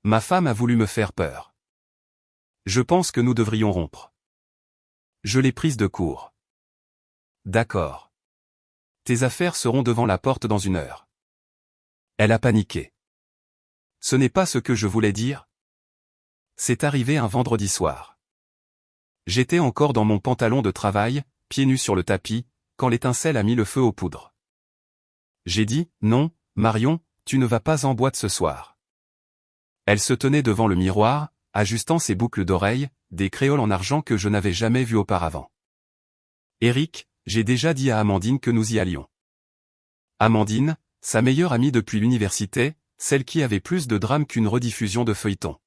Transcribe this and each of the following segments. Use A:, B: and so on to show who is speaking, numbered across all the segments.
A: Ma femme a voulu me faire peur. Je pense que nous devrions rompre. Je l'ai prise de court. D'accord. Tes affaires seront devant la porte dans 1 heure. Elle a paniqué. Ce n'est pas ce que je voulais dire. C'est arrivé un vendredi soir. J'étais encore dans mon pantalon de travail, pieds nus sur le tapis, quand l'étincelle a mis le feu aux poudres. J'ai dit, non, Marion, tu ne vas pas en boîte ce soir. Elle se tenait devant le miroir, ajustant ses boucles d'oreilles, des créoles en argent que je n'avais jamais vues auparavant. Eric, j'ai déjà dit à Amandine que nous y allions. Amandine, sa meilleure amie depuis l'université, celle qui avait plus de drame qu'une rediffusion de feuilleton.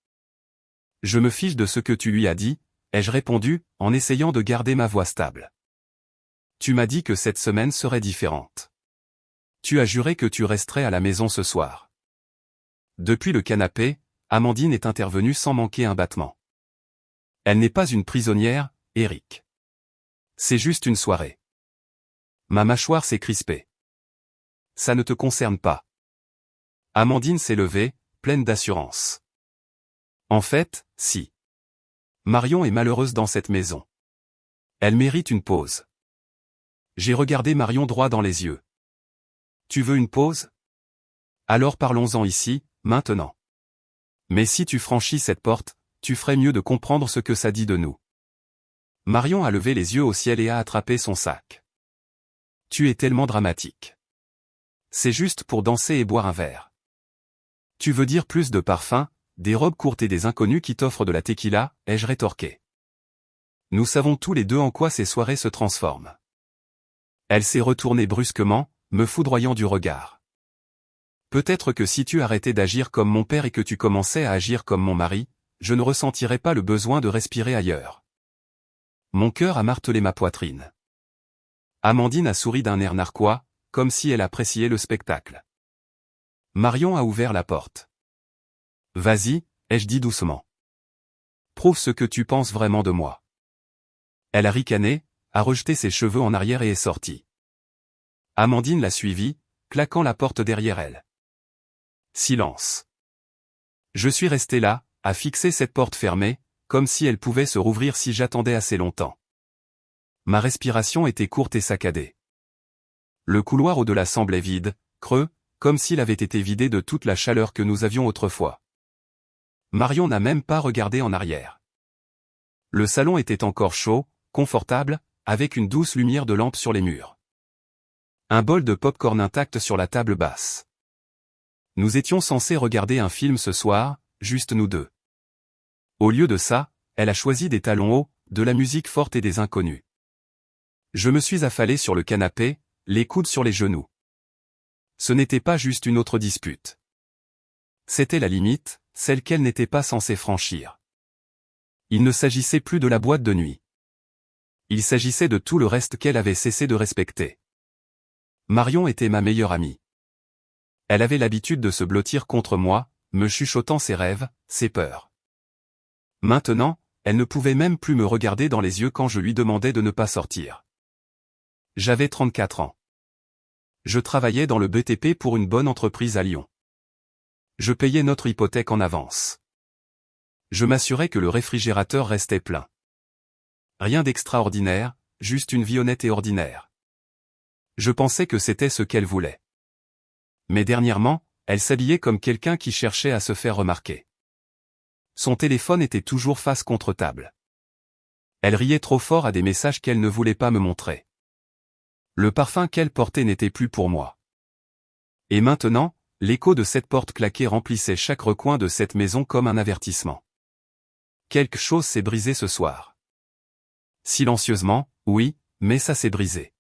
A: Je me fiche de ce que tu lui as dit, ai-je répondu, en essayant de garder ma voix stable. Tu m'as dit que cette semaine serait différente. Tu as juré que tu resterais à la maison ce soir. Depuis le canapé, Amandine est intervenue sans manquer un battement. Elle n'est pas une prisonnière, Eric. C'est juste une soirée. Ma mâchoire s'est crispée. Ça ne te concerne pas. Amandine s'est levée, pleine d'assurance. En fait, si. Marion est malheureuse dans cette maison. Elle mérite une pause. J'ai regardé Marion droit dans les yeux. Tu veux une pause? Alors parlons-en ici, maintenant. Mais si tu franchis cette porte, tu ferais mieux de comprendre ce que ça dit de nous. Marion a levé les yeux au ciel et a attrapé son sac. Tu es tellement dramatique. C'est juste pour danser et boire un verre. Tu veux dire plus de parfum, des robes courtes et des inconnus qui t'offrent de la tequila, ai-je rétorqué. Nous savons tous les deux en quoi ces soirées se transforment. Elle s'est retournée brusquement, me foudroyant du regard. Peut-être que si tu arrêtais d'agir comme mon père et que tu commençais à agir comme mon mari, je ne ressentirais pas le besoin de respirer ailleurs. Mon cœur a martelé ma poitrine. Amandine a souri d'un air narquois, comme si elle appréciait le spectacle. Marion a ouvert la porte. Vas-y, ai-je dit doucement. Prouve ce que tu penses vraiment de moi. Elle a ricané, a rejeté ses cheveux en arrière et est sortie. Amandine l'a suivie, claquant la porte derrière elle. Silence. Je suis resté là, à fixer cette porte fermée, comme si elle pouvait se rouvrir si j'attendais assez longtemps. Ma respiration était courte et saccadée. Le couloir au-delà semblait vide, creux, comme s'il avait été vidé de toute la chaleur que nous avions autrefois. Marion n'a même pas regardé en arrière. Le salon était encore chaud, confortable, avec une douce lumière de lampe sur les murs. Un bol de pop-corn intact sur la table basse. Nous étions censés regarder un film ce soir, juste nous deux. Au lieu de ça, elle a choisi des talons hauts, de la musique forte et des inconnus. Je me suis affalé sur le canapé, les coudes sur les genoux. Ce n'était pas juste une autre dispute. C'était la limite, celle qu'elle n'était pas censée franchir. Il ne s'agissait plus de la boîte de nuit. Il s'agissait de tout le reste qu'elle avait cessé de respecter. Marion était ma meilleure amie. Elle avait l'habitude de se blottir contre moi, me chuchotant ses rêves, ses peurs. Maintenant, elle ne pouvait même plus me regarder dans les yeux quand je lui demandais de ne pas sortir. J'avais 34 ans. Je travaillais dans le BTP pour une bonne entreprise à Lyon. Je payais notre hypothèque en avance. Je m'assurais que le réfrigérateur restait plein. Rien d'extraordinaire, juste une vie honnête et ordinaire. Je pensais que c'était ce qu'elle voulait. Mais dernièrement, elle s'habillait comme quelqu'un qui cherchait à se faire remarquer. Son téléphone était toujours face contre table. Elle riait trop fort à des messages qu'elle ne voulait pas me montrer. Le parfum qu'elle portait n'était plus pour moi. Et maintenant, l'écho de cette porte claquée remplissait chaque recoin de cette maison comme un avertissement. Quelque chose s'est brisé ce soir. Silencieusement, oui, mais ça s'est brisé.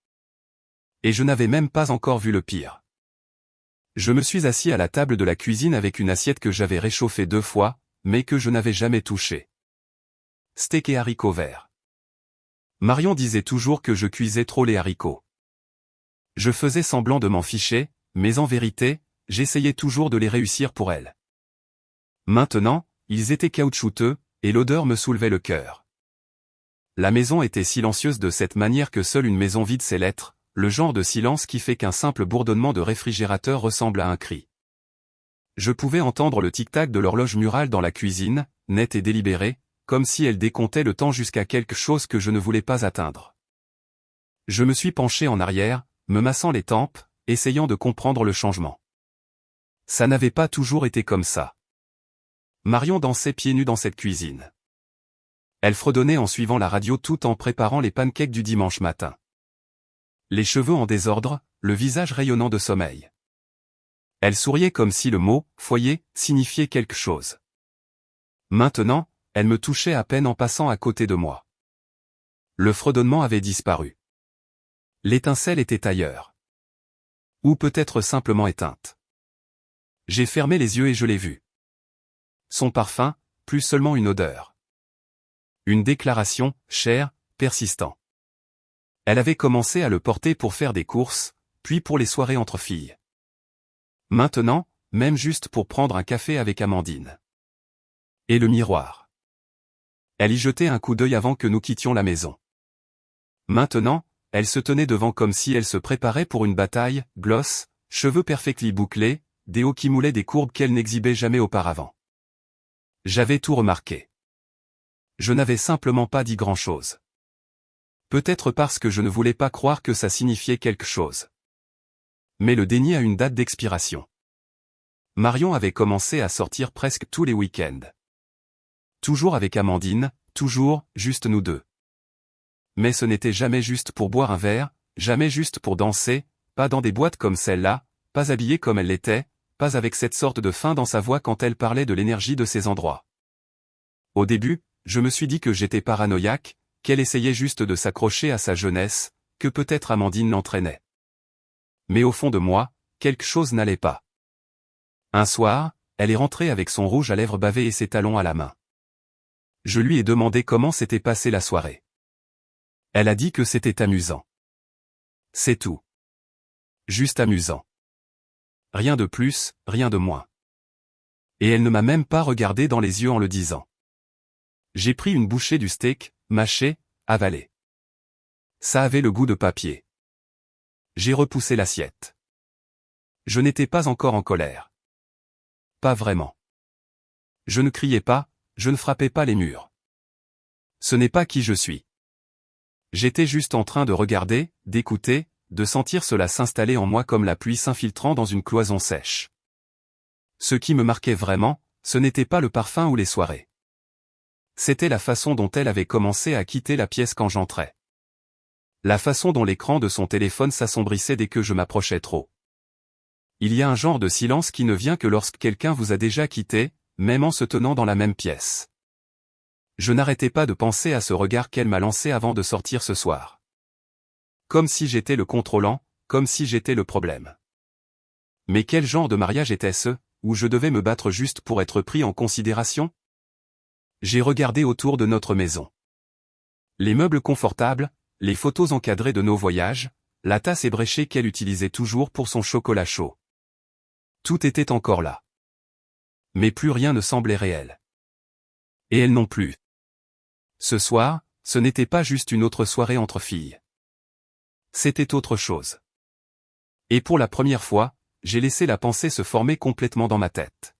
A: Et je n'avais même pas encore vu le pire. Je me suis assis à la table de la cuisine avec une assiette que j'avais réchauffée 2 fois, mais que je n'avais jamais touchée. Steak et haricots verts. Marion disait toujours que je cuisais trop les haricots. Je faisais semblant de m'en ficher, mais en vérité, j'essayais toujours de les réussir pour elle. Maintenant, ils étaient caoutchouteux, et l'odeur me soulevait le cœur. La maison était silencieuse de cette manière que seule une maison vide sait l'être, le genre de silence qui fait qu'un simple bourdonnement de réfrigérateur ressemble à un cri. Je pouvais entendre le tic-tac de l'horloge murale dans la cuisine, nette et délibérée, comme si elle décomptait le temps jusqu'à quelque chose que je ne voulais pas atteindre. Je me suis penché en arrière, me massant les tempes, essayant de comprendre le changement. Ça n'avait pas toujours été comme ça. Marion dansait pieds nus dans cette cuisine. Elle fredonnait en suivant la radio tout en préparant les pancakes du dimanche matin. Les cheveux en désordre, le visage rayonnant de sommeil. Elle souriait comme si le mot « foyer » signifiait quelque chose. Maintenant, elle me touchait à peine en passant à côté de moi. Le fredonnement avait disparu. L'étincelle était ailleurs. Ou peut-être simplement éteinte. J'ai fermé les yeux et je l'ai vue. Son parfum, plus seulement une odeur. Une déclaration, chère, persistant. Elle avait commencé à le porter pour faire des courses, puis pour les soirées entre filles. Maintenant, même juste pour prendre un café avec Amandine. Et le miroir. Elle y jetait un coup d'œil avant que nous quittions la maison. Maintenant, elle se tenait devant comme si elle se préparait pour une bataille, gloss, cheveux perfectly bouclés, des hauts qui moulaient des courbes qu'elle n'exhibait jamais auparavant. J'avais tout remarqué. Je n'avais simplement pas dit grand-chose. Peut-être parce que je ne voulais pas croire que ça signifiait quelque chose. Mais le déni a une date d'expiration. Marion avait commencé à sortir presque tous les week-ends. Toujours avec Amandine, toujours, juste nous deux. Mais ce n'était jamais juste pour boire un verre, jamais juste pour danser, pas dans des boîtes comme celle-là, pas habillée comme elle l'était, pas avec cette sorte de faim dans sa voix quand elle parlait de l'énergie de ces endroits. Au début, je me suis dit que j'étais paranoïaque, qu'elle essayait juste de s'accrocher à sa jeunesse, que peut-être Amandine l'entraînait. Mais au fond de moi, quelque chose n'allait pas. Un soir, elle est rentrée avec son rouge à lèvres bavé et ses talons à la main. Je lui ai demandé comment s'était passée la soirée. Elle a dit que c'était amusant. C'est tout. Juste amusant. Rien de plus, rien de moins. Et elle ne m'a même pas regardé dans les yeux en le disant. J'ai pris une bouchée du steak, mâché, avalé. Ça avait le goût de papier. J'ai repoussé l'assiette. Je n'étais pas encore en colère. Pas vraiment. Je ne criais pas, je ne frappais pas les murs. Ce n'est pas qui je suis. J'étais juste en train de regarder, d'écouter, de sentir cela s'installer en moi comme la pluie s'infiltrant dans une cloison sèche. Ce qui me marquait vraiment, ce n'était pas le parfum ou les soirées. C'était la façon dont elle avait commencé à quitter la pièce quand j'entrais. La façon dont l'écran de son téléphone s'assombrissait dès que je m'approchais trop. Il y a un genre de silence qui ne vient que lorsque quelqu'un vous a déjà quitté, même en se tenant dans la même pièce. Je n'arrêtais pas de penser à ce regard qu'elle m'a lancé avant de sortir ce soir. Comme si j'étais le contrôlant, comme si j'étais le problème. Mais quel genre de mariage était-ce, où je devais me battre juste pour être pris en considération? J'ai regardé autour de notre maison. Les meubles confortables, les photos encadrées de nos voyages, la tasse ébréchée qu'elle utilisait toujours pour son chocolat chaud. Tout était encore là. Mais plus rien ne semblait réel. Et elle non plus. Ce soir, ce n'était pas juste une autre soirée entre filles. C'était autre chose. Et pour la première fois, j'ai laissé la pensée se former complètement dans ma tête.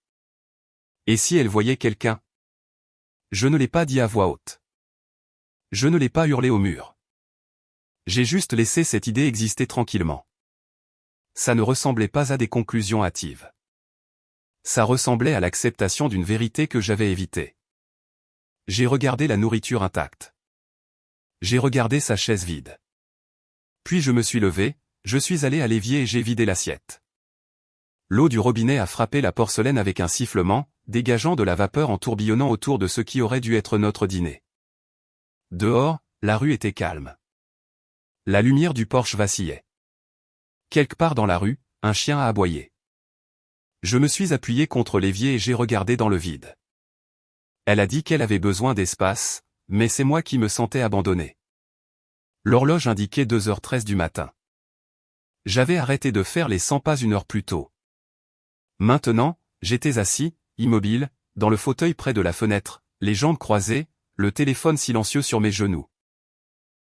A: Et si elle voyait quelqu'un? Je ne l'ai pas dit à voix haute. Je ne l'ai pas hurlé au mur. J'ai juste laissé cette idée exister tranquillement. Ça ne ressemblait pas à des conclusions hâtives. Ça ressemblait à l'acceptation d'une vérité que j'avais évitée. J'ai regardé la nourriture intacte. J'ai regardé sa chaise vide. Puis je me suis levé, je suis allé à l'évier et j'ai vidé l'assiette. L'eau du robinet a frappé la porcelaine avec un sifflement, dégageant de la vapeur en tourbillonnant autour de ce qui aurait dû être notre dîner. Dehors, la rue était calme. La lumière du porche vacillait. Quelque part dans la rue, un chien a aboyé. Je me suis appuyé contre l'évier et j'ai regardé dans le vide. Elle a dit qu'elle avait besoin d'espace, mais c'est moi qui me sentais abandonné. L'horloge indiquait 2h13 du matin. J'avais arrêté de faire les 100 pas une heure plus tôt. Maintenant, j'étais assis, immobile, dans le fauteuil près de la fenêtre, les jambes croisées, le téléphone silencieux sur mes genoux.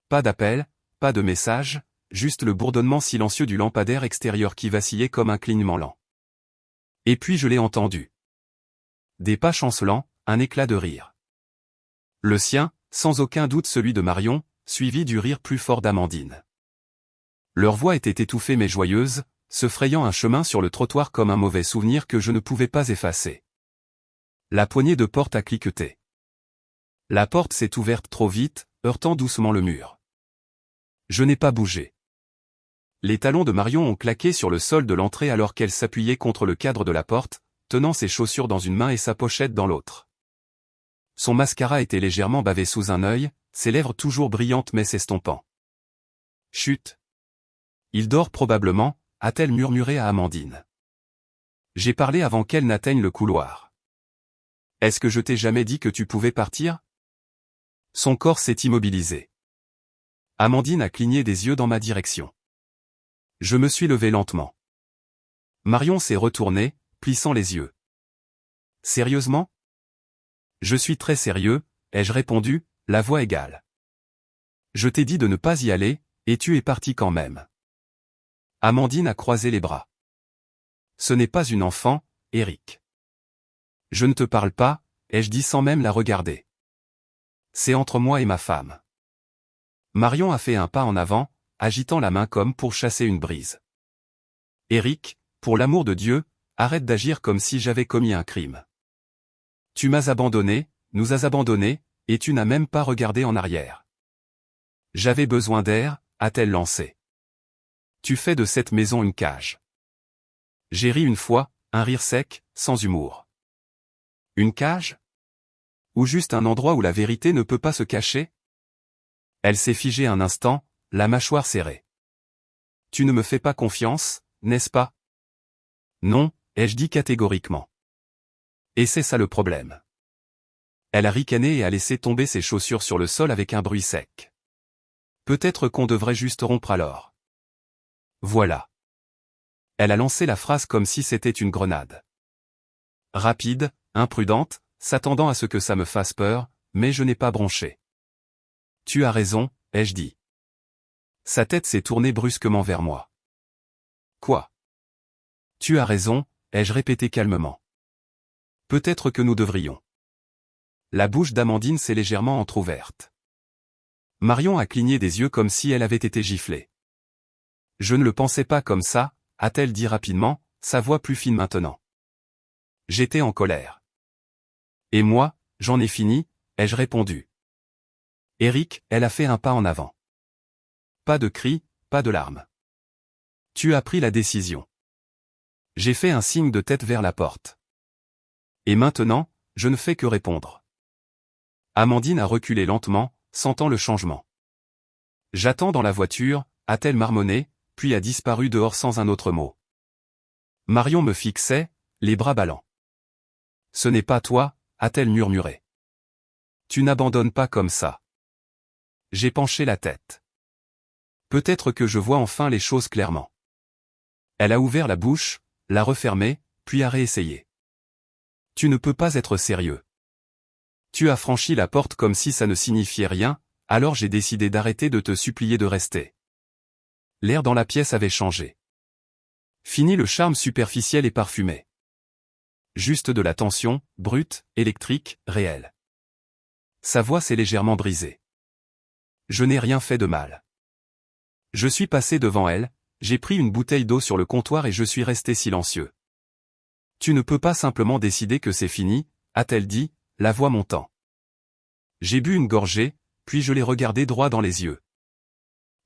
A: Pas d'appel, pas de message, juste le bourdonnement silencieux du lampadaire extérieur qui vacillait comme un clignement lent. Et puis je l'ai entendu. Des pas chancelants, un éclat de rire. Le sien, sans aucun doute celui de Marion, suivi du rire plus fort d'Amandine. Leur voix était étouffée mais joyeuse, se frayant un chemin sur le trottoir comme un mauvais souvenir que je ne pouvais pas effacer. La poignée de porte a cliqueté. La porte s'est ouverte trop vite, heurtant doucement le mur. Je n'ai pas bougé. Les talons de Marion ont claqué sur le sol de l'entrée alors qu'elle s'appuyait contre le cadre de la porte, tenant ses chaussures dans une main et sa pochette dans l'autre. Son mascara était légèrement bavé sous un œil, ses lèvres toujours brillantes mais s'estompant. Chut. Il dort probablement, a-t-elle murmuré à Amandine. J'ai parlé avant qu'elle n'atteigne le couloir. Est-ce que je t'ai jamais dit que tu pouvais partir? Son corps s'est immobilisé. Amandine a cligné des yeux dans ma direction. Je me suis levé lentement. Marion s'est retournée, plissant les yeux. Sérieusement? Je suis très sérieux, ai-je répondu, la voix égale. Je t'ai dit de ne pas y aller, et tu es parti quand même. Amandine a croisé les bras. Ce n'est pas une enfant, Eric. Je ne te parle pas, ai-je dit sans même la regarder. C'est entre moi et ma femme. Marion a fait un pas en avant, agitant la main comme pour chasser une brise. Eric, pour l'amour de Dieu, arrête d'agir comme si j'avais commis un crime. Tu m'as abandonné, nous as abandonnés, et tu n'as même pas regardé en arrière. J'avais besoin d'air, a-t-elle lancé. Tu fais de cette maison une cage. J'ai ri une fois, un rire sec, sans humour. Une cage? Ou juste un endroit où la vérité ne peut pas se cacher? Elle s'est figée un instant, la mâchoire serrée. Tu ne me fais pas confiance, n'est-ce pas? Non, ai-je dit catégoriquement. Et c'est ça le problème. Elle a ricané et a laissé tomber ses chaussures sur le sol avec un bruit sec. Peut-être qu'on devrait juste rompre alors. Voilà. Elle a lancé la phrase comme si c'était une grenade. Rapide, imprudente, s'attendant à ce que ça me fasse peur, mais je n'ai pas bronché. Tu as raison, ai-je dit. Sa tête s'est tournée brusquement vers moi. Quoi? Tu as raison, ai-je répété calmement. Peut-être que nous devrions. La bouche d'Amandine s'est légèrement entr'ouverte. Marion a cligné des yeux comme si elle avait été giflée. Je ne le pensais pas comme ça, a-t-elle dit rapidement, sa voix plus fine maintenant. J'étais en colère. Et moi, j'en ai fini, ai-je répondu. Eric, elle a fait un pas en avant. Pas de cris, pas de larmes. Tu as pris la décision. J'ai fait un signe de tête vers la porte. Et maintenant, je ne fais que répondre. Amandine a reculé lentement, sentant le changement. J'attends dans la voiture, a-t-elle marmonné, puis a disparu dehors sans un autre mot. Marion me fixait, les bras ballants. Ce n'est pas toi, a-t-elle murmuré. Tu n'abandonnes pas comme ça. J'ai penché la tête. Peut-être que je vois enfin les choses clairement. Elle a ouvert la bouche, l'a refermée, puis a réessayé. Tu ne peux pas être sérieux. Tu as franchi la porte comme si ça ne signifiait rien, alors j'ai décidé d'arrêter de te supplier de rester. L'air dans la pièce avait changé. Fini le charme superficiel et parfumé. Juste de la tension, brute, électrique, réelle. Sa voix s'est légèrement brisée. Je n'ai rien fait de mal. Je suis passé devant elle, j'ai pris une bouteille d'eau sur le comptoir et je suis resté silencieux. Tu ne peux pas simplement décider que c'est fini, a-t-elle dit, la voix montant. J'ai bu une gorgée, puis je l'ai regardée droit dans les yeux.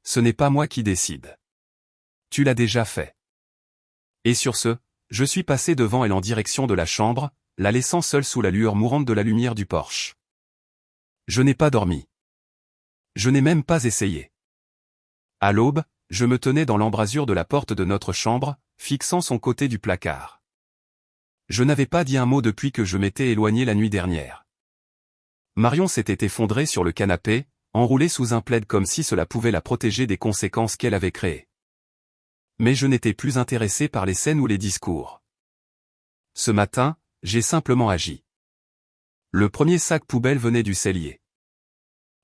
A: Ce n'est pas moi qui décide. Tu l'as déjà fait. Et sur ce, je suis passé devant elle en direction de la chambre, la laissant seule sous la lueur mourante de la lumière du porche. Je n'ai pas dormi. Je n'ai même pas essayé. À l'aube, je me tenais dans l'embrasure de la porte de notre chambre, fixant son côté du placard. Je n'avais pas dit un mot depuis que je m'étais éloigné la nuit dernière. Marion s'était effondrée sur le canapé, enroulée sous un plaid comme si cela pouvait la protéger des conséquences qu'elle avait créées. Mais je n'étais plus intéressé par les scènes ou les discours. Ce matin, j'ai simplement agi. Le premier sac poubelle venait du cellier.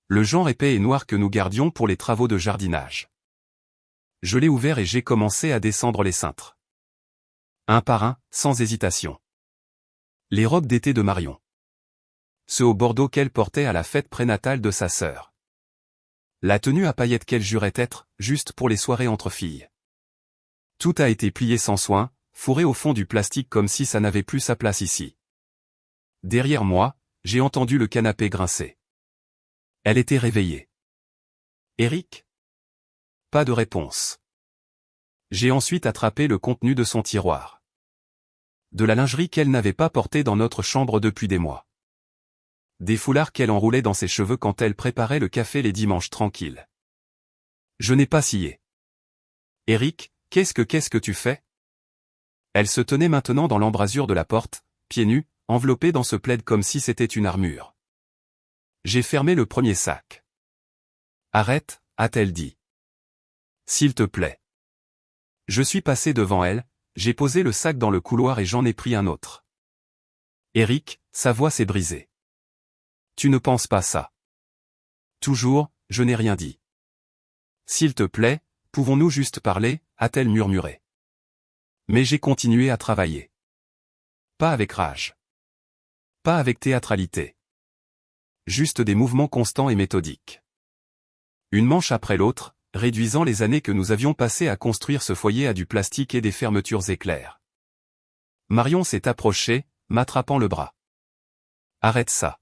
A: Le genre épais et noir que nous gardions pour les travaux de jardinage. Je l'ai ouvert et j'ai commencé à descendre les cintres. Un par un, sans hésitation. Les robes d'été de Marion. Ceux au bordeaux qu'elle portait à la fête prénatale de sa sœur. La tenue à paillettes qu'elle jurait être, juste pour les soirées entre filles. Tout a été plié sans soin, fourré au fond du plastique comme si ça n'avait plus sa place ici. Derrière moi, j'ai entendu le canapé grincer. Elle était réveillée. Eric ? Pas de réponse. J'ai ensuite attrapé le contenu de son tiroir. De la lingerie qu'elle n'avait pas portée dans notre chambre depuis des mois. Des foulards qu'elle enroulait dans ses cheveux quand elle préparait le café les dimanches tranquilles. Je n'ai pas scié. Eric, qu'est-ce que tu fais ? Elle se tenait maintenant dans l'embrasure de la porte, pieds nus, enveloppée dans ce plaid comme si c'était une armure. J'ai fermé le premier sac. Arrête, a-t-elle dit. S'il te plaît. Je suis passé devant elle, j'ai posé le sac dans le couloir et j'en ai pris un autre. Eric, sa voix s'est brisée. Tu ne penses pas ça. Toujours, je n'ai rien dit. S'il te plaît, pouvons-nous juste parler, a-t-elle murmuré. Mais j'ai continué à travailler. Pas avec rage. Pas avec théâtralité. Juste des mouvements constants et méthodiques. Une manche après l'autre, réduisant les années que nous avions passées à construire ce foyer à du plastique et des fermetures éclairs. Marion s'est approchée, m'attrapant le bras. Arrête ça.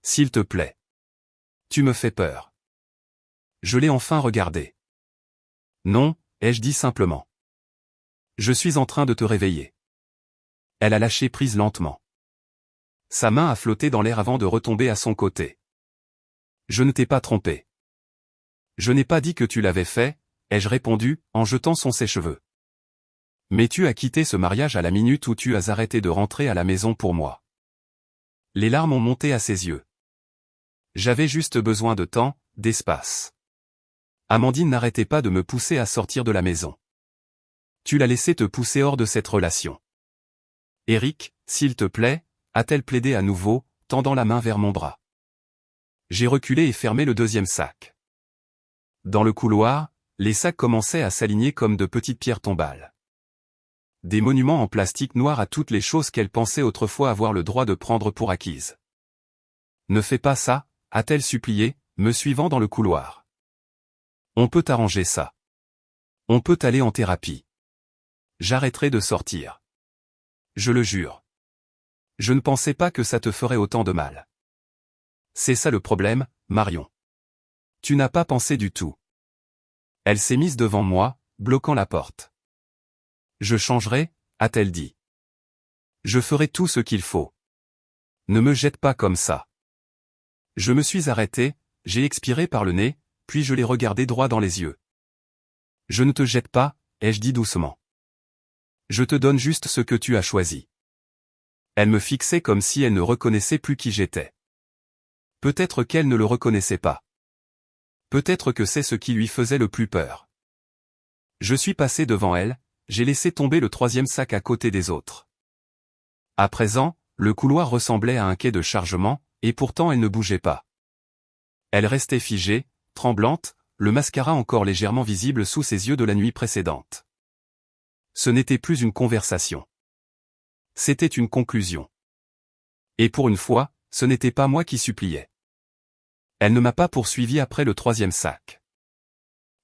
A: S'il te plaît. Tu me fais peur. Je l'ai enfin regardé. Non, ai-je dit simplement. Je suis en train de te réveiller. Elle a lâché prise lentement. Sa main a flotté dans l'air avant de retomber à son côté. Je ne t'ai pas trompé. Je n'ai pas dit que tu l'avais fait, ai-je répondu, en jetant son sèche-cheveux. Mais tu as quitté ce mariage à la minute où tu as arrêté de rentrer à la maison pour moi. Les larmes ont monté à ses yeux. J'avais juste besoin de temps, d'espace. Amandine n'arrêtait pas de me pousser à sortir de la maison. Tu l'as laissé te pousser hors de cette relation. Eric, s'il te plaît, a-t-elle plaidé à nouveau, tendant la main vers mon bras. J'ai reculé et fermé le deuxième sac. Dans le couloir, les sacs commençaient à s'aligner comme de petites pierres tombales. Des monuments en plastique noir à toutes les choses qu'elle pensait autrefois avoir le droit de prendre pour acquises. Ne fais pas ça, a-t-elle supplié, me suivant dans le couloir. On peut arranger ça. On peut aller en thérapie. J'arrêterai de sortir. Je le jure. Je ne pensais pas que ça te ferait autant de mal. C'est ça le problème, Marion. Tu n'as pas pensé du tout. Elle s'est mise devant moi, bloquant la porte. Je changerai, a-t-elle dit. Je ferai tout ce qu'il faut. Ne me jette pas comme ça. Je me suis arrêté, j'ai expiré par le nez, puis je l'ai regardé droit dans les yeux. Je ne te jette pas, ai-je dit doucement. Je te donne juste ce que tu as choisi. Elle me fixait comme si elle ne reconnaissait plus qui j'étais. Peut-être qu'elle ne le reconnaissait pas. Peut-être que c'est ce qui lui faisait le plus peur. Je suis passé devant elle, j'ai laissé tomber le troisième sac à côté des autres. À présent, le couloir ressemblait à un quai de chargement, et pourtant elle ne bougeait pas. Elle restait figée, tremblante, le mascara encore légèrement visible sous ses yeux de la nuit précédente. Ce n'était plus une conversation. C'était une conclusion. Et pour une fois, ce n'était pas moi qui suppliais. Elle ne m'a pas poursuivi après le troisième sac.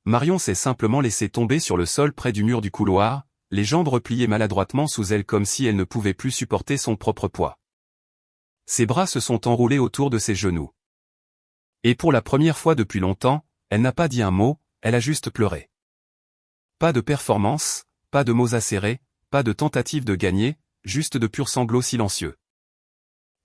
A: Marion s'est simplement laissée tomber sur le sol près du mur du couloir, les jambes repliées maladroitement sous elle comme si elle ne pouvait plus supporter son propre poids. Ses bras se sont enroulés autour de ses genoux. Et pour la première fois depuis longtemps, elle n'a pas dit un mot, elle a juste pleuré. Pas de performance, pas de mots acérés, pas de tentative de gagner, juste de purs sanglots silencieux.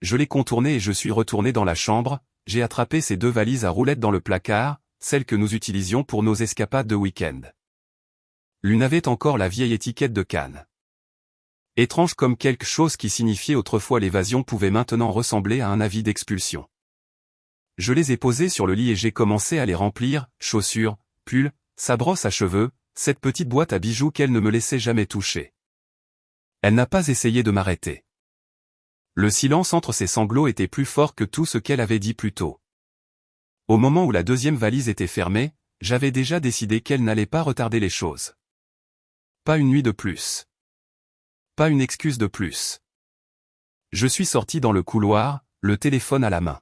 A: Je l'ai contournée et je suis retourné dans la chambre, j'ai attrapé ces deux valises à roulettes dans le placard, celles que nous utilisions pour nos escapades de week-end. L'une avait encore la vieille étiquette de Cannes. Étrange comme quelque chose qui signifiait autrefois l'évasion pouvait maintenant ressembler à un avis d'expulsion. Je les ai posées sur le lit et j'ai commencé à les remplir, chaussures, pulls, sa brosse à cheveux, cette petite boîte à bijoux qu'elle ne me laissait jamais toucher. Elle n'a pas essayé de m'arrêter. Le silence entre ses sanglots était plus fort que tout ce qu'elle avait dit plus tôt. Au moment où la deuxième valise était fermée, j'avais déjà décidé qu'elle n'allait pas retarder les choses. Pas une nuit de plus. Pas une excuse de plus. Je suis sorti dans le couloir, le téléphone à la main.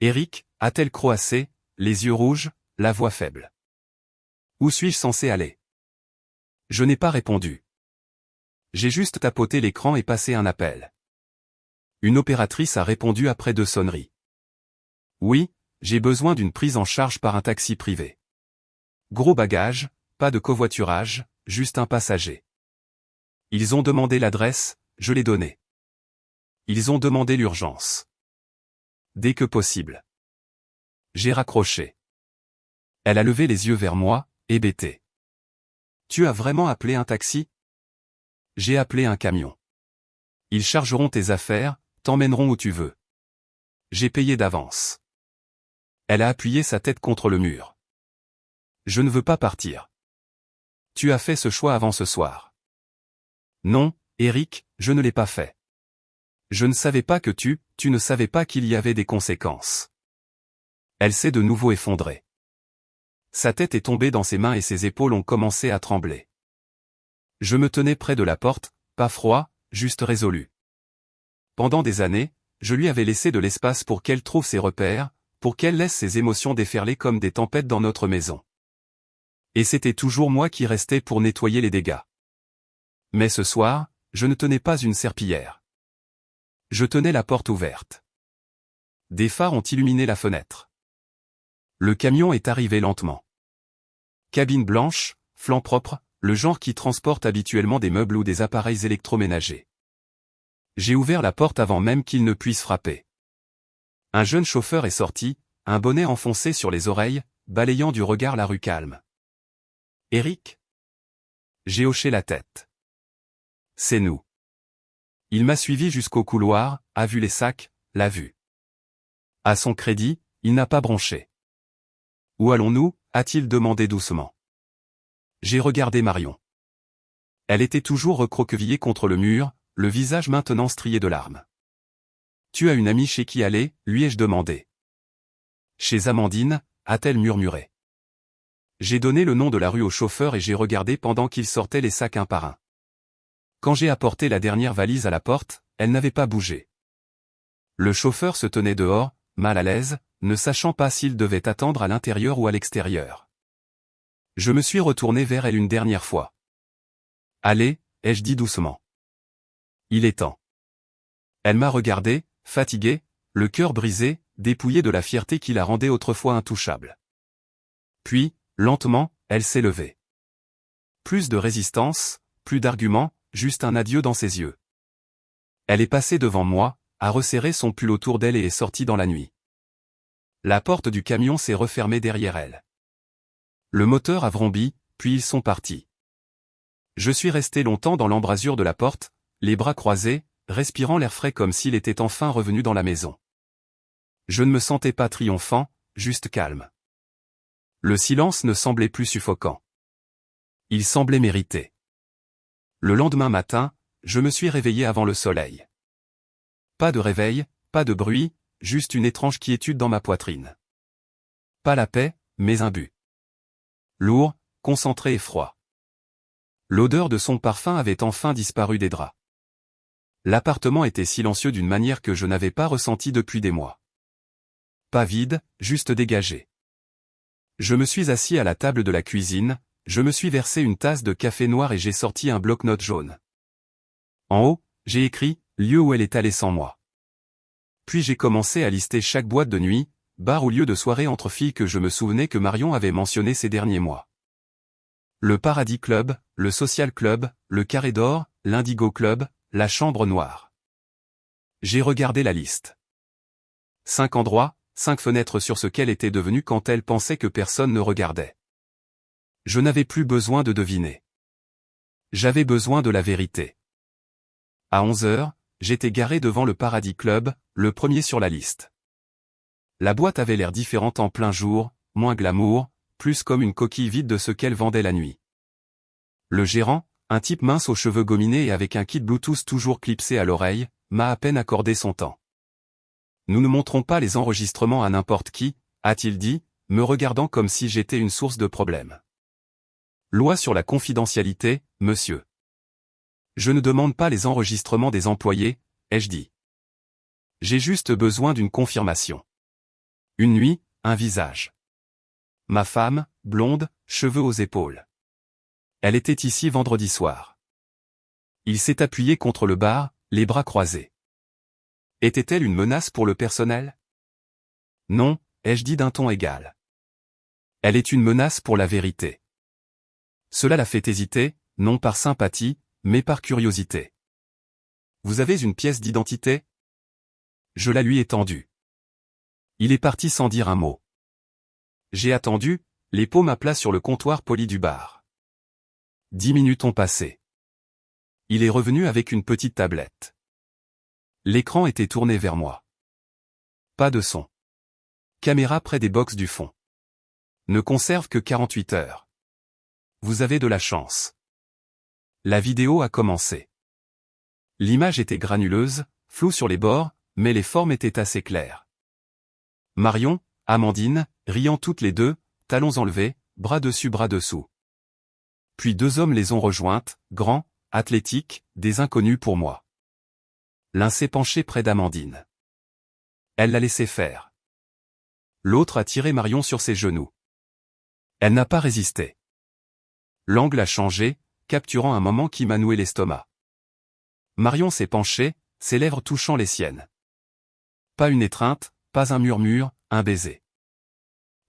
A: Eric, a-t-elle croassé, les yeux rouges, la voix faible. Où suis-je censé aller? Je n'ai pas répondu. J'ai juste tapoté l'écran et passé un appel. Une opératrice a répondu après 2 sonneries. Oui, j'ai besoin d'une prise en charge par un taxi privé. Gros bagage, pas de covoiturage, juste un passager. Ils ont demandé l'adresse, je l'ai donnée. Ils ont demandé l'urgence. Dès que possible. J'ai raccroché. Elle a levé les yeux vers moi, hébétée. Tu as vraiment appelé un taxi? J'ai appelé un camion. Ils chargeront tes affaires, t'emmèneront où tu veux. J'ai payé d'avance. Elle a appuyé sa tête contre le mur. Je ne veux pas partir. Tu as fait ce choix avant ce soir. Non, Eric, je ne l'ai pas fait. Je ne savais pas que tu ne savais pas qu'il y avait des conséquences. Elle s'est de nouveau effondrée. Sa tête est tombée dans ses mains et ses épaules ont commencé à trembler. Je me tenais près de la porte, pas froid, juste résolu. Pendant des années, je lui avais laissé de l'espace pour qu'elle trouve ses repères, pour qu'elle laisse ses émotions déferler comme des tempêtes dans notre maison. Et c'était toujours moi qui restais pour nettoyer les dégâts. Mais ce soir, je ne tenais pas une serpillière. Je tenais la porte ouverte. Des phares ont illuminé la fenêtre. Le camion est arrivé lentement. Cabine blanche, flanc propre, le genre qui transporte habituellement des meubles ou des appareils électroménagers. J'ai ouvert la porte avant même qu'il ne puisse frapper. Un jeune chauffeur est sorti, un bonnet enfoncé sur les oreilles, balayant du regard la rue calme. Eric? J'ai hoché la tête. C'est nous. Il m'a suivi jusqu'au couloir, a vu les sacs, l'a vu. À son crédit, il n'a pas bronché. Où allons-nous? A-t-il demandé doucement. J'ai regardé Marion. Elle était toujours recroquevillée contre le mur, le visage maintenant strié de larmes. Tu as une amie chez qui aller? Lui ai-je demandé. Chez Amandine, a-t-elle murmuré. J'ai donné le nom de la rue au chauffeur et j'ai regardé pendant qu'il sortait les sacs un par un. Quand j'ai apporté la dernière valise à la porte, elle n'avait pas bougé. Le chauffeur se tenait dehors, mal à l'aise, ne sachant pas s'il devait attendre à l'intérieur ou à l'extérieur. Je me suis retourné vers elle une dernière fois. Allez, ai-je dit doucement. Il est temps. Elle m'a regardé, fatigué, le cœur brisé, dépouillé de la fierté qui la rendait autrefois intouchable. Puis, lentement, elle s'est levée. Plus de résistance, plus d'arguments, juste un adieu dans ses yeux. Elle est passée devant moi, a resserré son pull autour d'elle et est sortie dans la nuit. La porte du camion s'est refermée derrière elle. Le moteur a vrombit, puis ils sont partis. Je suis resté longtemps dans l'embrasure de la porte, les bras croisés, respirant l'air frais comme s'il était enfin revenu dans la maison. Je ne me sentais pas triomphant, juste calme. Le silence ne semblait plus suffocant. Il semblait mérité. Le lendemain matin, je me suis réveillé avant le soleil. Pas de réveil, pas de bruit, juste une étrange quiétude dans ma poitrine. Pas la paix, mais un but. Lourd, concentré et froid. L'odeur de son parfum avait enfin disparu des draps. L'appartement était silencieux d'une manière que je n'avais pas ressentie depuis des mois. Pas vide, juste dégagé. Je me suis assis à la table de la cuisine, je me suis versé une tasse de café noir et j'ai sorti un bloc-notes jaune. En haut, j'ai écrit « Lieu où elle est allée sans moi ». Puis j'ai commencé à lister chaque boîte de nuit, bar ou lieu de soirée entre filles que je me souvenais que Marion avait mentionné ces derniers mois. Le Paradis Club, le Social Club, le Carré d'Or, l'Indigo Club, la Chambre Noire. J'ai regardé la liste. 5 endroits, 5 fenêtres sur ce qu'elle était devenue quand elle pensait que personne ne regardait. Je n'avais plus besoin de deviner. J'avais besoin de la vérité. À 11 heures, j'étais garé devant le Paradis Club, le premier sur la liste. La boîte avait l'air différente en plein jour, moins glamour, plus comme une coquille vide de ce qu'elle vendait la nuit. Le gérant, un type mince aux cheveux gominés et avec un kit Bluetooth toujours clipsé à l'oreille, m'a à peine accordé son temps. Nous ne montrons pas les enregistrements à n'importe qui, a-t-il dit, me regardant comme si j'étais une source de problème. Loi sur la confidentialité, monsieur. Je ne demande pas les enregistrements des employés, ai-je dit. J'ai juste besoin d'une confirmation. Une nuit, un visage. Ma femme, blonde, cheveux aux épaules. Elle était ici vendredi soir. Il s'est appuyé contre le bar, les bras croisés. Était-elle une menace pour le personnel? Non, ai-je dit d'un ton égal. Elle est une menace pour la vérité. Cela la fait hésiter, non par sympathie, mais par curiosité. Vous avez une pièce d'identité? Je la lui ai tendue. Il est parti sans dire un mot. J'ai attendu, les paumes à plat sur le comptoir poli du bar. 10 minutes ont passé. Il est revenu avec une petite tablette. L'écran était tourné vers moi. Pas de son. Caméra près des box du fond. Ne conserve que 48 heures. Vous avez de la chance. La vidéo a commencé. L'image était granuleuse, floue sur les bords, mais les formes étaient assez claires. Marion, Amandine, riant toutes les deux, talons enlevés, bras dessus bras dessous. Puis deux hommes les ont rejointes, grands, athlétiques, des inconnus pour moi. L'un s'est penché près d'Amandine. Elle l'a laissé faire. L'autre a tiré Marion sur ses genoux. Elle n'a pas résisté. L'angle a changé, capturant un moment qui m'a noué l'estomac. Marion s'est penchée, ses lèvres touchant les siennes. Pas une étreinte, pas un murmure, un baiser.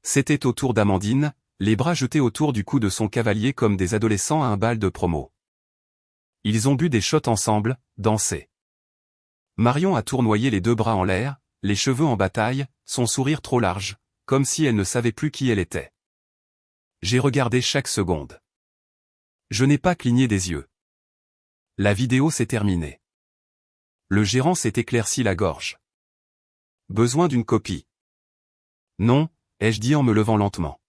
A: C'était au tour d'Amandine, les bras jetés autour du cou de son cavalier comme des adolescents à un bal de promo. Ils ont bu des shots ensemble, dansé. Marion a tournoyé les deux bras en l'air, les cheveux en bataille, son sourire trop large, comme si elle ne savait plus qui elle était. J'ai regardé chaque seconde. Je n'ai pas cligné des yeux. La vidéo s'est terminée. Le gérant s'est éclairci la gorge. Besoin d'une copie. Non, ai-je dit en me levant lentement.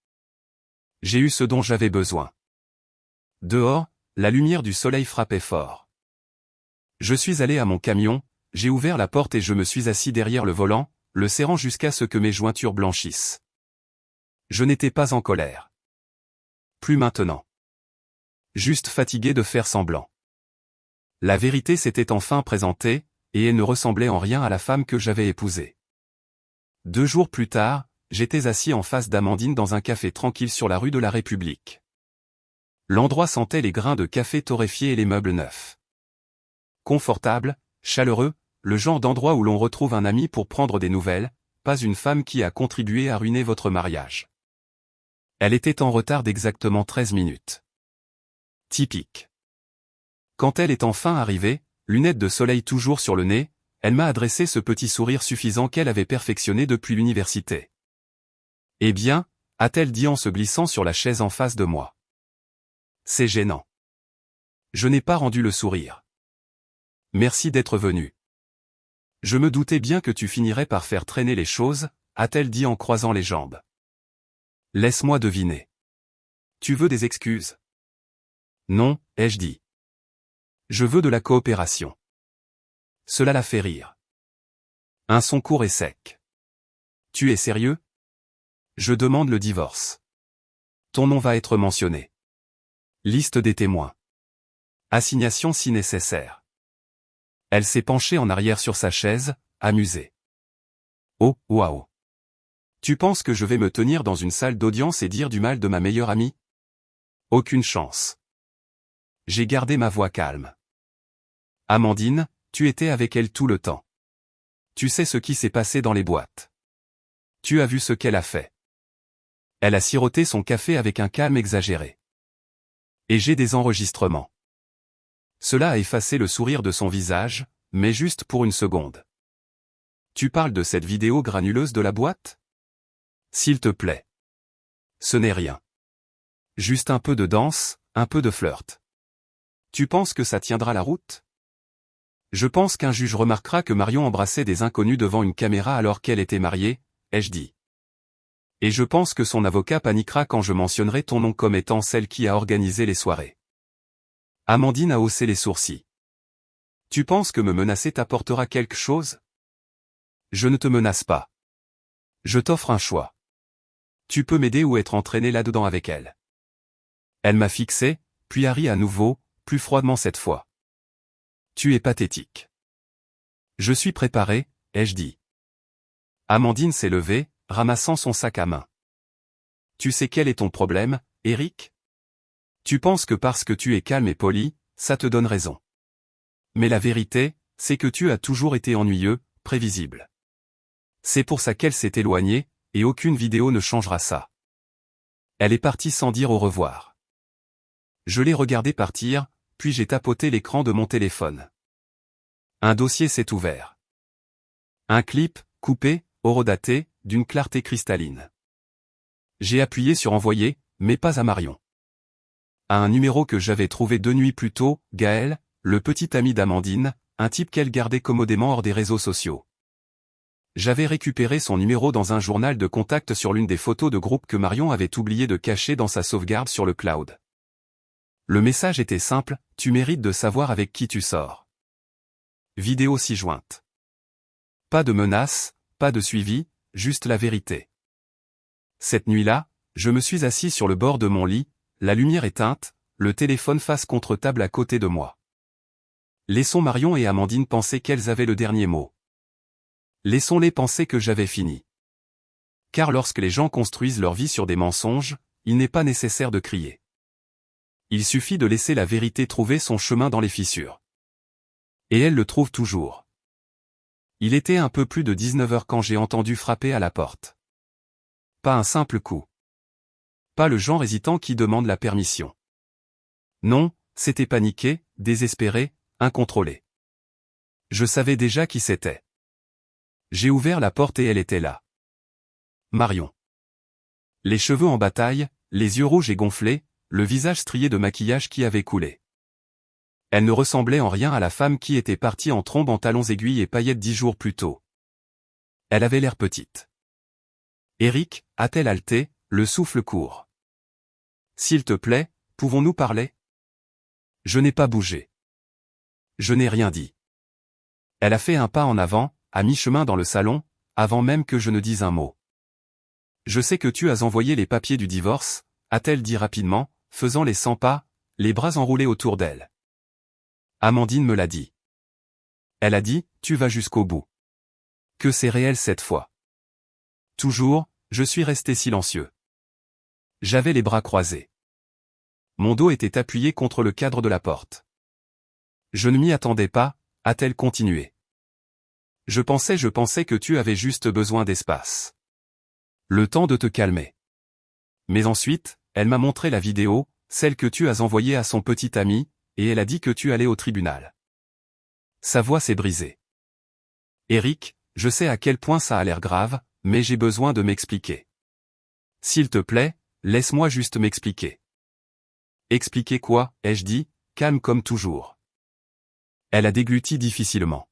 A: J'ai eu ce dont j'avais besoin. Dehors, la lumière du soleil frappait fort. Je suis allé à mon camion, j'ai ouvert la porte et je me suis assis derrière le volant, le serrant jusqu'à ce que mes jointures blanchissent. Je n'étais pas en colère. Plus maintenant. Juste fatigué de faire semblant. La vérité s'était enfin présentée, et elle ne ressemblait en rien à la femme que j'avais épousée. 2 jours plus tard, j'étais assis en face d'Amandine dans un café tranquille sur la rue de la République. L'endroit sentait les grains de café torréfiés et les meubles neufs. Confortable, chaleureux, le genre d'endroit où l'on retrouve un ami pour prendre des nouvelles, pas une femme qui a contribué à ruiner votre mariage. Elle était en retard d'exactement 13 minutes. Typique. Quand elle est enfin arrivée, lunettes de soleil toujours sur le nez, elle m'a adressé ce petit sourire suffisant qu'elle avait perfectionné depuis l'université. Eh bien, a-t-elle dit en se glissant sur la chaise en face de moi. C'est gênant. Je n'ai pas rendu le sourire. Merci d'être venu. Je me doutais bien que tu finirais par faire traîner les choses, a-t-elle dit en croisant les jambes. Laisse-moi deviner. Tu veux des excuses? Non, ai-je dit. Je veux de la coopération. Cela la fait rire. Un son court et sec. Tu es sérieux? Je demande le divorce. Ton nom va être mentionné. Liste des témoins. Assignation si nécessaire. Elle s'est penchée en arrière sur sa chaise, amusée. Oh, waouh. Tu penses que je vais me tenir dans une salle d'audience et dire du mal de ma meilleure amie? Aucune chance. J'ai gardé ma voix calme. Amandine, tu étais avec elle tout le temps. Tu sais ce qui s'est passé dans les boîtes. Tu as vu ce qu'elle a fait. Elle a siroté son café avec un calme exagéré. Et j'ai des enregistrements. Cela a effacé le sourire de son visage, mais juste pour une seconde. Tu parles de cette vidéo granuleuse de la boîte? S'il te plaît. Ce n'est rien. Juste un peu de danse, un peu de flirt. Tu penses que ça tiendra la route? Je pense qu'un juge remarquera que Marion embrassait des inconnus devant une caméra alors qu'elle était mariée, ai-je dit. Et je pense que son avocat paniquera quand je mentionnerai ton nom comme étant celle qui a organisé les soirées. Amandine a haussé les sourcils. Tu penses que me menacer t'apportera quelque chose? Je ne te menace pas. Je t'offre un choix. Tu peux m'aider ou être entraîné là-dedans avec elle. Elle m'a fixé, puis a ri à nouveau, plus froidement cette fois. Tu es pathétique. Je suis préparé, ai-je dit. Amandine s'est levée, ramassant son sac à main. Tu sais quel est ton problème, Eric? Tu penses que parce que tu es calme et poli, ça te donne raison. Mais la vérité, c'est que tu as toujours été ennuyeux, prévisible. C'est pour ça qu'elle s'est éloignée, et aucune vidéo ne changera ça. Elle est partie sans dire au revoir. Je l'ai regardée partir, puis j'ai tapoté l'écran de mon téléphone. Un dossier s'est ouvert. Un clip, coupé, horodaté, d'une clarté cristalline. J'ai appuyé sur envoyer, mais pas à Marion. À un numéro que j'avais trouvé 2 nuits plus tôt, Gaël, le petit ami d'Amandine, un type qu'elle gardait commodément hors des réseaux sociaux. J'avais récupéré son numéro dans un journal de contact sur l'une des photos de groupe que Marion avait oublié de cacher dans sa sauvegarde sur le cloud. Le message était simple, tu mérites de savoir avec qui tu sors. Vidéo ci-jointe. Pas de menaces, pas de suivi, juste la vérité. Cette nuit-là, je me suis assis sur le bord de mon lit, la lumière éteinte, le téléphone face contre table à côté de moi. Laissons Marion et Amandine penser qu'elles avaient le dernier mot. Laissons-les penser que j'avais fini. Car lorsque les gens construisent leur vie sur des mensonges, il n'est pas nécessaire de crier. Il suffit de laisser la vérité trouver son chemin dans les fissures. Et elle le trouve toujours. Il était un peu plus de 19h quand j'ai entendu frapper à la porte. Pas un simple coup. Pas le genre hésitant qui demande la permission. Non, c'était paniqué, désespéré, incontrôlé. Je savais déjà qui c'était. J'ai ouvert la porte et elle était là. Marion. Les cheveux en bataille, les yeux rouges et gonflés, le visage strié de maquillage qui avait coulé. Elle ne ressemblait en rien à la femme qui était partie en trombe en talons aiguilles et paillettes 10 jours plus tôt. Elle avait l'air petite. Eric, a-t-elle haleté, le souffle court. S'il te plaît, pouvons-nous parler? Je n'ai pas bougé. Je n'ai rien dit. Elle a fait un pas en avant, à mi-chemin dans le salon, avant même que je ne dise un mot. Je sais que tu as envoyé les papiers du divorce, a-t-elle dit rapidement, faisant les 100 pas, les bras enroulés autour d'elle. Amandine me l'a dit. Elle a dit, tu vas jusqu'au bout. Que c'est réel cette fois. Toujours, je suis resté silencieux. J'avais les bras croisés. Mon dos était appuyé contre le cadre de la porte. Je ne m'y attendais pas, a-t-elle continué. Je pensais que tu avais juste besoin d'espace. Le temps de te calmer. Mais ensuite, elle m'a montré la vidéo, celle que tu as envoyée à son petit ami, et elle a dit que tu allais au tribunal. Sa voix s'est brisée. Eric, je sais à quel point ça a l'air grave, mais j'ai besoin de m'expliquer. S'il te plaît, laisse-moi juste m'expliquer. Expliquer quoi, ai-je dit, calme comme toujours. Elle a dégluti difficilement.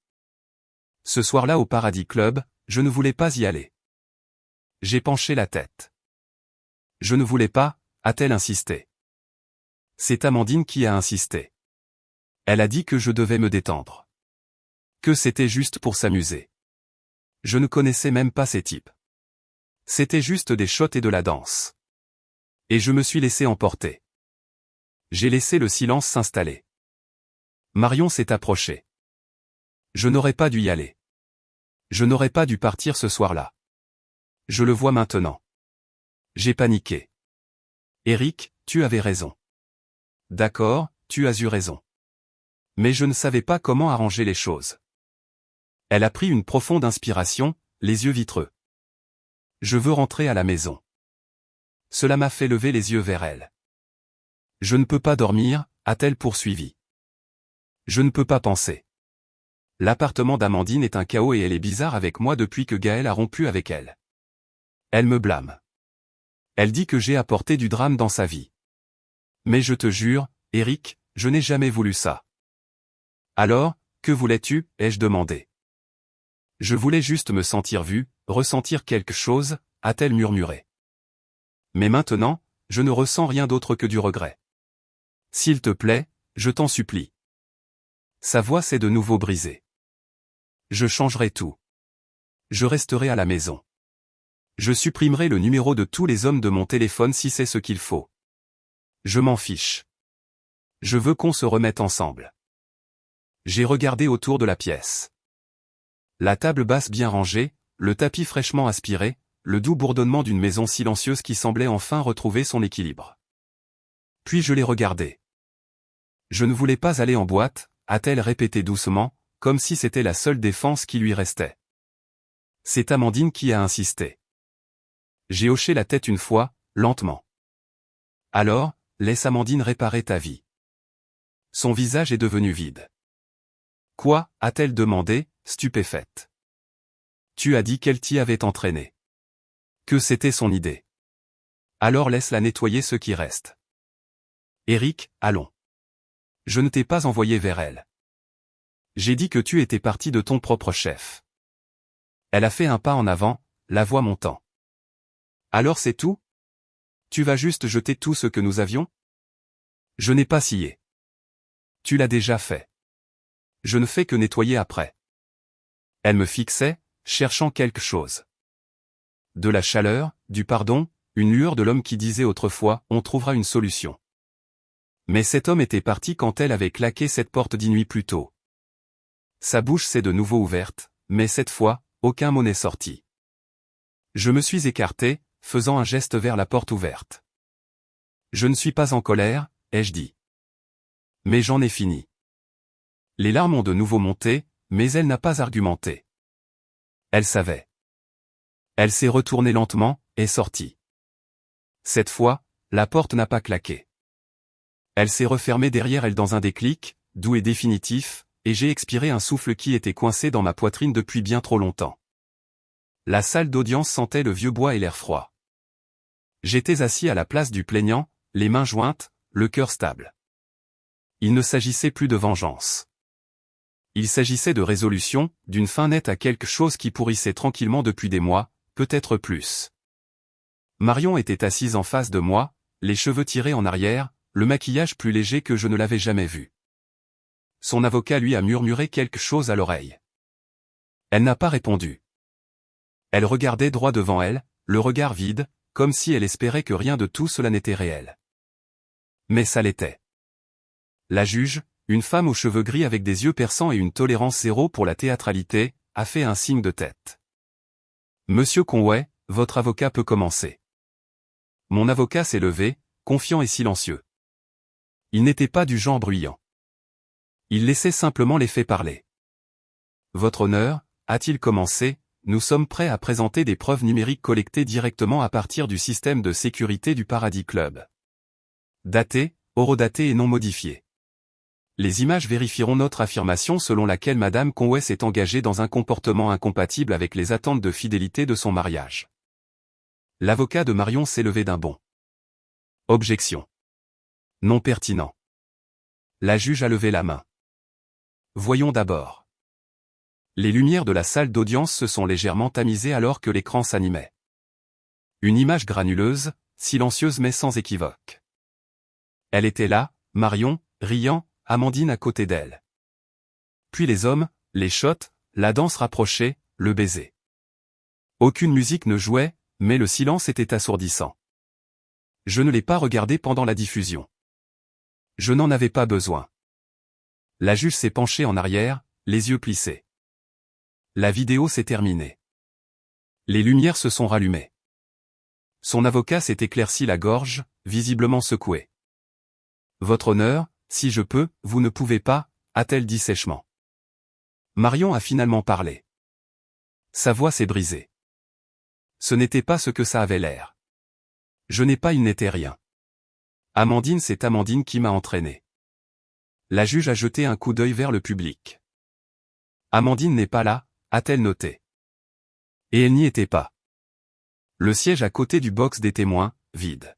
A: Ce soir-là au Paradis Club, je ne voulais pas y aller. J'ai penché la tête. Je ne voulais pas, a-t-elle insisté. C'est Amandine qui a insisté. Elle a dit que je devais me détendre. Que c'était juste pour s'amuser. Je ne connaissais même pas ces types. C'était juste des shots et de la danse. Et je me suis laissé emporter. J'ai laissé le silence s'installer. Marion s'est approchée. Je n'aurais pas dû y aller. Je n'aurais pas dû partir ce soir-là. Je le vois maintenant. J'ai paniqué. Eric, tu avais raison. D'accord, tu as eu raison. Mais je ne savais pas comment arranger les choses. Elle a pris une profonde inspiration, les yeux vitreux. Je veux rentrer à la maison. Cela m'a fait lever les yeux vers elle. Je ne peux pas dormir, a-t-elle poursuivi. Je ne peux pas penser. L'appartement d'Amandine est un chaos et elle est bizarre avec moi depuis que Gaël a rompu avec elle. Elle me blâme. Elle dit que j'ai apporté du drame dans sa vie. Mais je te jure, Eric, je n'ai jamais voulu ça. Alors, que voulais-tu, ai-je demandé. Je voulais juste me sentir vu, ressentir quelque chose, a-t-elle murmuré. Mais maintenant, je ne ressens rien d'autre que du regret. S'il te plaît, je t'en supplie. Sa voix s'est de nouveau brisée. Je changerai tout. Je resterai à la maison. Je supprimerai le numéro de tous les hommes de mon téléphone si c'est ce qu'il faut. Je m'en fiche. Je veux qu'on se remette ensemble. J'ai regardé autour de la pièce. La table basse bien rangée, le tapis fraîchement aspiré, le doux bourdonnement d'une maison silencieuse qui semblait enfin retrouver son équilibre. Puis je l'ai regardée. Je ne voulais pas aller en boîte, a-t-elle répété doucement, comme si c'était la seule défense qui lui restait. C'est Amandine qui a insisté. J'ai hoché la tête une fois, lentement. Alors, laisse Amandine réparer ta vie. Son visage est devenu vide. Quoi, a-t-elle demandé, stupéfaite. Tu as dit qu'elle t'y avait entraîné. Que c'était son idée. Alors laisse-la nettoyer ce qui reste. Eric, allons. Je ne t'ai pas envoyé vers elle. J'ai dit que tu étais parti de ton propre chef. Elle a fait un pas en avant, la voix montant. Alors c'est tout? Tu vas juste jeter tout ce que nous avions? Je n'ai pas scié. Tu l'as déjà fait. Je ne fais que nettoyer après. Elle me fixait, cherchant quelque chose. De la chaleur, du pardon, une lueur de l'homme qui disait autrefois, on trouvera une solution. Mais cet homme était parti quand elle avait claqué cette porte 10 nuits plus tôt. Sa bouche s'est de nouveau ouverte, mais cette fois, aucun mot n'est sorti. Je me suis écarté, faisant un geste vers la porte ouverte. Je ne suis pas en colère, ai-je dit. Mais j'en ai fini. Les larmes ont de nouveau monté, mais elle n'a pas argumenté. Elle savait. Elle s'est retournée lentement, et sortie. Cette fois, la porte n'a pas claqué. Elle s'est refermée derrière elle dans un déclic, doux et définitif, et j'ai expiré un souffle qui était coincé dans ma poitrine depuis bien trop longtemps. La salle d'audience sentait le vieux bois et l'air froid. J'étais assis à la place du plaignant, les mains jointes, le cœur stable. Il ne s'agissait plus de vengeance. Il s'agissait de résolution, d'une fin nette à quelque chose qui pourrissait tranquillement depuis des mois, peut-être plus. Marion était assise en face de moi, les cheveux tirés en arrière, le maquillage plus léger que je ne l'avais jamais vu. Son avocat lui a murmuré quelque chose à l'oreille. Elle n'a pas répondu. Elle regardait droit devant elle, le regard vide, comme si elle espérait que rien de tout cela n'était réel. Mais ça l'était. La juge, une femme aux cheveux gris avec des yeux perçants et une tolérance zéro pour la théâtralité, a fait un signe de tête. Monsieur Conway, votre avocat peut commencer. Mon avocat s'est levé, confiant et silencieux. Il n'était pas du genre bruyant. Il laissait simplement les faits parler. Votre honneur, a-t-il commencé, nous sommes prêts à présenter des preuves numériques collectées directement à partir du système de sécurité du Paradis Club. Datées, horodatées et non modifiées. Les images vérifieront notre affirmation selon laquelle Madame Conway s'est engagée dans un comportement incompatible avec les attentes de fidélité de son mariage. L'avocat de Marion s'est levé d'un bond. Objection. Non pertinent. La juge a levé la main. Voyons d'abord. Les lumières de la salle d'audience se sont légèrement tamisées alors que l'écran s'animait. Une image granuleuse, silencieuse mais sans équivoque. Elle était là, Marion, riant, Amandine à côté d'elle. Puis les hommes, les shots, la danse rapprochée, le baiser. Aucune musique ne jouait, mais le silence était assourdissant. Je ne l'ai pas regardé pendant la diffusion. Je n'en avais pas besoin. La juge s'est penchée en arrière, les yeux plissés. La vidéo s'est terminée. Les lumières se sont rallumées. Son avocat s'est éclairci la gorge, visiblement secoué. Votre honneur, si je peux, vous ne pouvez pas, a-t-elle dit sèchement. Marion a finalement parlé. Sa voix s'est brisée. Ce n'était pas ce que ça avait l'air. Je n'ai pas, il n'était rien. Amandine, c'est Amandine qui m'a entraîné. La juge a jeté un coup d'œil vers le public. Amandine n'est pas là, a-t-elle noté. Et elle n'y était pas. Le siège à côté du box des témoins, vide.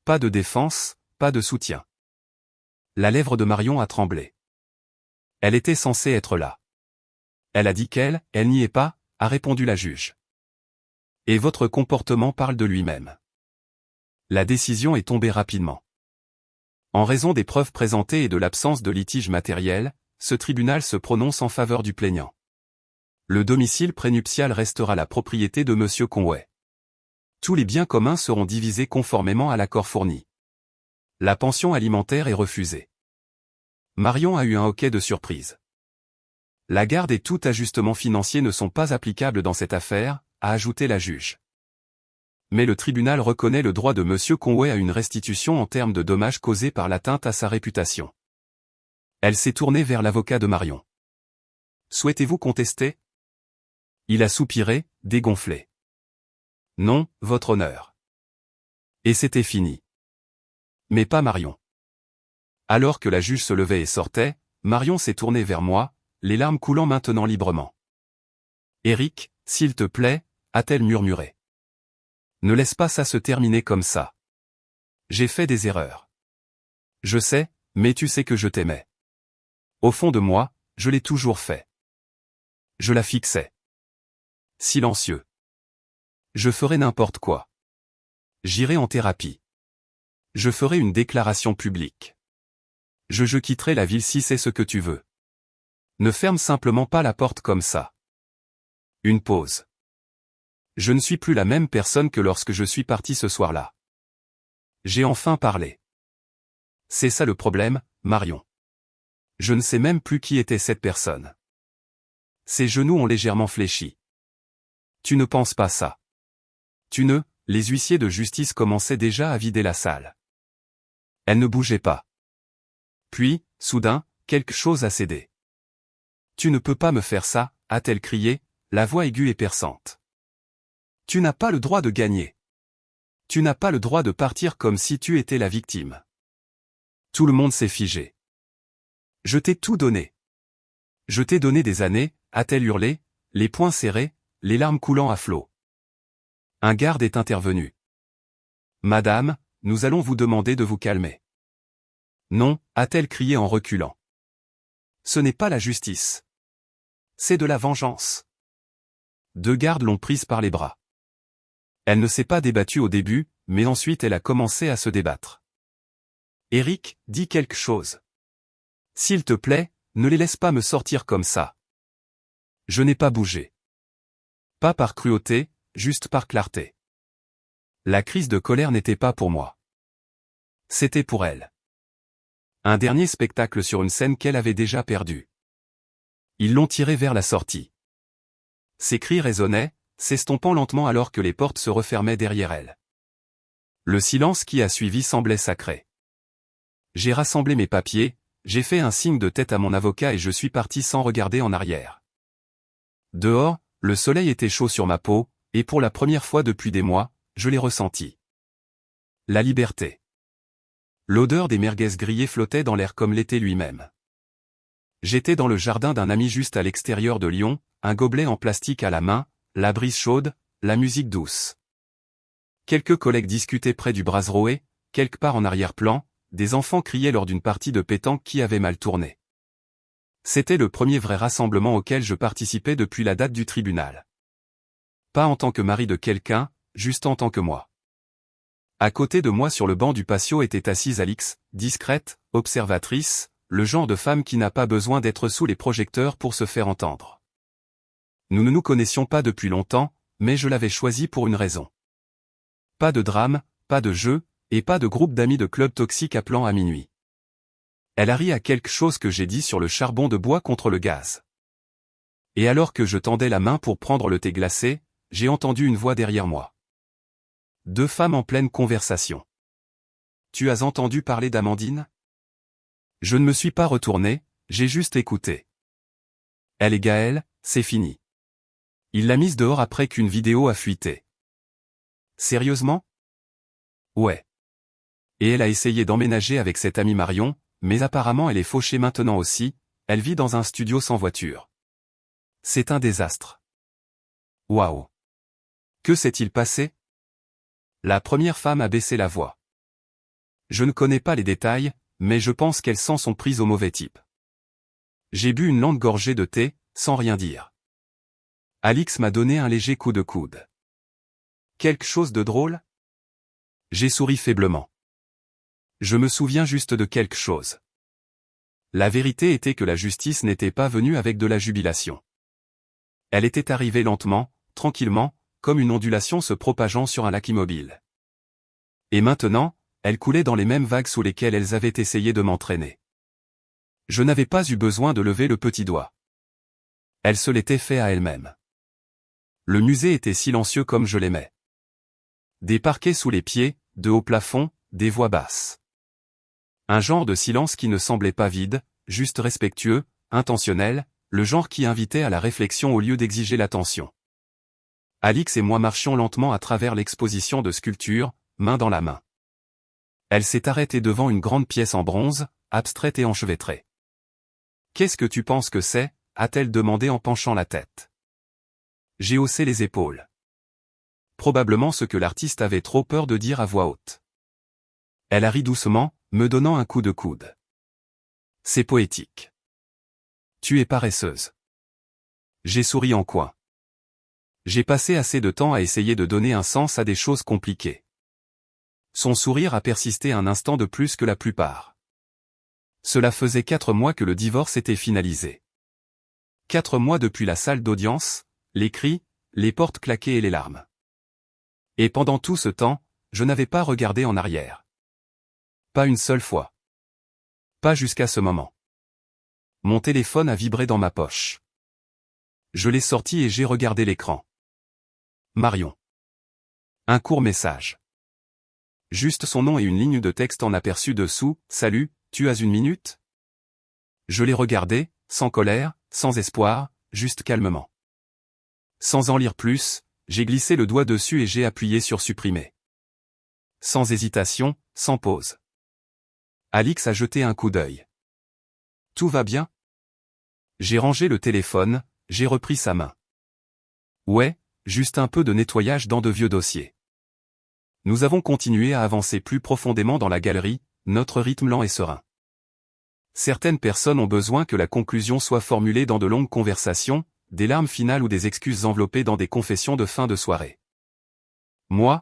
A: Pas de défense, pas de soutien. La lèvre de Marion a tremblé. Elle était censée être là. Elle a dit qu'elle n'y est pas, a répondu la juge. Et votre comportement parle de lui-même. La décision est tombée rapidement. En raison des preuves présentées et de l'absence de litige matériel, ce tribunal se prononce en faveur du plaignant. Le domicile prénuptial restera la propriété de Monsieur Conway. Tous les biens communs seront divisés conformément à l'accord fourni. La pension alimentaire est refusée. Marion a eu un hoquet de surprise. La garde et tout ajustement financier ne sont pas applicables dans cette affaire, a ajouté la juge. Mais le tribunal reconnaît le droit de M. Conway à une restitution en termes de dommages causés par l'atteinte à sa réputation. Elle s'est tournée vers l'avocat de Marion. Souhaitez-vous contester? Il a soupiré, dégonflé. Non, votre honneur. Et c'était fini. Mais pas Marion. Alors que la juge se levait et sortait, Marion s'est tournée vers moi, les larmes coulant maintenant librement. Éric, s'il te plaît, a-t-elle murmuré. Ne laisse pas ça se terminer comme ça. J'ai fait des erreurs. Je sais, mais tu sais que je t'aimais. Au fond de moi, je l'ai toujours fait. Je la fixais. Silencieux. Je ferai n'importe quoi. J'irai en thérapie. Je ferai une déclaration publique. Je quitterai la ville si c'est ce que tu veux. Ne ferme simplement pas la porte comme ça. Une pause. Je ne suis plus la même personne que lorsque je suis parti ce soir-là. J'ai enfin parlé. C'est ça le problème, Marion. Je ne sais même plus qui était cette personne. Ses genoux ont légèrement fléchi. Tu ne penses pas ça. Les huissiers de justice commençaient déjà à vider la salle. Elle ne bougeait pas. Puis, soudain, quelque chose a cédé. Tu ne peux pas me faire ça, a-t-elle crié, la voix aiguë et perçante. Tu n'as pas le droit de gagner. Tu n'as pas le droit de partir comme si tu étais la victime. Tout le monde s'est figé. Je t'ai tout donné. Je t'ai donné des années, a-t-elle hurlé, les poings serrés, les larmes coulant à flots. Un garde est intervenu. Madame, nous allons vous demander de vous calmer. Non, a-t-elle crié en reculant. Ce n'est pas la justice. C'est de la vengeance. Deux gardes l'ont prise par les bras. Elle ne s'est pas débattue au début, mais ensuite elle a commencé à se débattre. Éric, dis quelque chose. S'il te plaît, ne les laisse pas me sortir comme ça. Je n'ai pas bougé. Pas par cruauté, juste par clarté. La crise de colère n'était pas pour moi. C'était pour elle. Un dernier spectacle sur une scène qu'elle avait déjà perdue. Ils l'ont tirée vers la sortie. Ses cris résonnaient, s'estompant lentement alors que les portes se refermaient derrière elle. Le silence qui a suivi semblait sacré. J'ai rassemblé mes papiers, j'ai fait un signe de tête à mon avocat et je suis parti sans regarder en arrière. Dehors, le soleil était chaud sur ma peau, et pour la première fois depuis des mois, je l'ai ressenti. La liberté. L'odeur des merguez grillées flottait dans l'air comme l'été lui-même. J'étais dans le jardin d'un ami juste à l'extérieur de Lyon, un gobelet en plastique à la main, la brise chaude, la musique douce. Quelques collègues discutaient près du brasero, quelque part en arrière-plan, des enfants criaient lors d'une partie de pétanque qui avait mal tourné. C'était le premier vrai rassemblement auquel je participais depuis la date du tribunal. Pas en tant que mari de quelqu'un, juste en tant que moi. À côté de moi sur le banc du patio était assise Alix, discrète, observatrice, le genre de femme qui n'a pas besoin d'être sous les projecteurs pour se faire entendre. Nous ne nous connaissions pas depuis longtemps, mais je l'avais choisie pour une raison. Pas de drame, pas de jeu, et pas de groupe d'amis de club toxique appelant à minuit. Elle a ri à quelque chose que j'ai dit sur le charbon de bois contre le gaz. Et alors que je tendais la main pour prendre le thé glacé, j'ai entendu une voix derrière moi. Deux femmes en pleine conversation. Tu as entendu parler d'Amandine? Je ne me suis pas retourné, j'ai juste écouté. Elle et Gaël, c'est fini. Il l'a mise dehors après qu'une vidéo a fuité. Sérieusement? Ouais. Et elle a essayé d'emménager avec cette amie Marion, mais apparemment elle est fauchée maintenant aussi, elle vit dans un studio sans voiture. C'est un désastre. Waouh. Que s'est-il passé? La première femme a baissé la voix. Je ne connais pas les détails, mais je pense qu'elles s'en sont prises au mauvais type. J'ai bu une lente gorgée de thé, sans rien dire. Alix m'a donné un léger coup de coude. Quelque chose de drôle? J'ai souri faiblement. Je me souviens juste de quelque chose. La vérité était que la justice n'était pas venue avec de la jubilation. Elle était arrivée lentement, tranquillement, comme une ondulation se propageant sur un lac immobile. Et maintenant, elle coulait dans les mêmes vagues sous lesquelles elles avaient essayé de m'entraîner. Je n'avais pas eu besoin de lever le petit doigt. Elle se l'était fait à elle-même. Le musée était silencieux comme je l'aimais. Des parquets sous les pieds, de hauts plafonds, des voix basses. Un genre de silence qui ne semblait pas vide, juste respectueux, intentionnel, le genre qui invitait à la réflexion au lieu d'exiger l'attention. Alix et moi marchions lentement à travers l'exposition de sculptures, main dans la main. Elle s'est arrêtée devant une grande pièce en bronze, abstraite et enchevêtrée. « Qu'est-ce que tu penses que c'est » a-t-elle demandé en penchant la tête. J'ai haussé les épaules. Probablement ce que l'artiste avait trop peur de dire à voix haute. Elle a ri doucement, me donnant un coup de coude. C'est poétique. Tu es paresseuse. J'ai souri en coin. J'ai passé assez de temps à essayer de donner un sens à des choses compliquées. Son sourire a persisté un instant de plus que la plupart. Cela faisait 4 mois que le divorce était finalisé. 4 mois depuis la salle d'audience, les cris, les portes claquées et les larmes. Et pendant tout ce temps, je n'avais pas regardé en arrière. Pas une seule fois. Pas jusqu'à ce moment. Mon téléphone a vibré dans ma poche. Je l'ai sorti et j'ai regardé l'écran. Marion. Un court message. Juste son nom et une ligne de texte en aperçu dessous. Salut, tu as une minute? Je l'ai regardé, sans colère, sans espoir, juste calmement. Sans en lire plus, j'ai glissé le doigt dessus et j'ai appuyé sur supprimer. Sans hésitation, sans pause. Alix a jeté un coup d'œil. Tout va bien? J'ai rangé le téléphone, j'ai repris sa main. Ouais, juste un peu de nettoyage dans de vieux dossiers. Nous avons continué à avancer plus profondément dans la galerie, notre rythme lent et serein. Certaines personnes ont besoin que la conclusion soit formulée dans de longues conversations, des larmes finales ou des excuses enveloppées dans des confessions de fin de soirée. Moi,